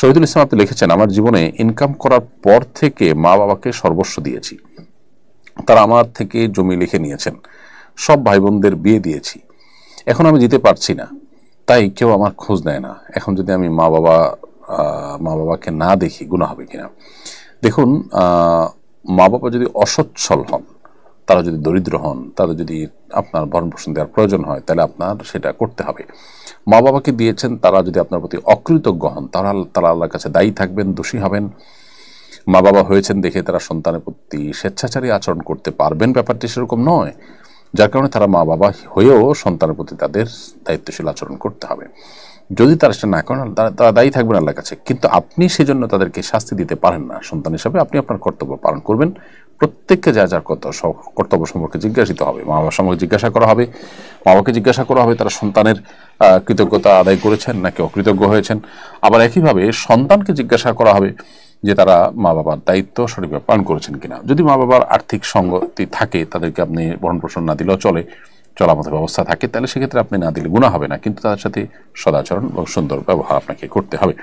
শহীদুল ইসলাম আপনি লিখেছেন, আমার জীবনে ইনকাম করার পর থেকে মা বাবাকে সর্বস্ব দিয়েছি, তারা আমার থেকে জমি লিখে নিয়েছেন, সব ভাই বোনদের বিয়ে দিয়েছি, এখন আমি দিতে পারছি না, তাই কেউ আমার খোঁজ নেয় না। এখন যদি আমি মা বাবাকে না দেখি গুনাহ হবে কিনা? দেখুন, মা বাবা যদি অসচ্ছল হন, তারা যদি দরিদ্র হন, তাদের যদি আপনার ভরণ পোষণ দেওয়ার প্রয়োজন হয়, তাহলে আপনার সেটা করতে হবে। মা বাবাকে দিয়েছেন, তারা যদি আপনার প্রতি অকৃতজ্ঞ হন, তারা আল্লাহর কাছে দায়ী থাকবেন, দোষী হবেন। মা বাবা হয়েছেন দেখে তারা সন্তানের প্রতি স্বেচ্ছাচারী আচরণ করতে পারবেন, ব্যাপারটি সেরকম নয়। যার কারণে তারা মা বাবা হয়েও সন্তানের প্রতি তাদের দায়িত্বশীল আচরণ করতে হবে। যদি তারা সেটা না করেন, তারা দায়ী থাকবেন আল্লাহর কাছে, কিন্তু আপনি সেজন্য তাদেরকে শাস্তি দিতে পারেন না। সন্তান হিসাবে আপনি আপনার কর্তব্য পালন করবেন। প্রত্যেককে যা যার কর্তব্য সম্পর্কে জিজ্ঞাসিত হবে, মা বাবার সম্পর্কে জিজ্ঞাসা করা হবে, মা বাবাকে জিজ্ঞাসা করা হবে তারা সন্তানের কৃতজ্ঞতা আদায় করেছেন নাকি অকৃতজ্ঞ হয়েছেন। আবার একইভাবে সন্তানকে জিজ্ঞাসা করা হবে যে তারা মা বাবার দায়িত্ব সঠিকভাবে পালন করেছেন কিনা। যদি মা বাবার আর্থিক সঙ্গতি থাকে, তাদেরকে আপনি ভরণ পোষণ না দিলেও চলে, চলার মতো ব্যবস্থা থাকে, তাহলে সেক্ষেত্রে আপনি না দিলে গুনাহ হবে না, কিন্তু তাদের সাথে সদাচরণ এবং সুন্দর ব্যবহার আপনাকে করতে হবে।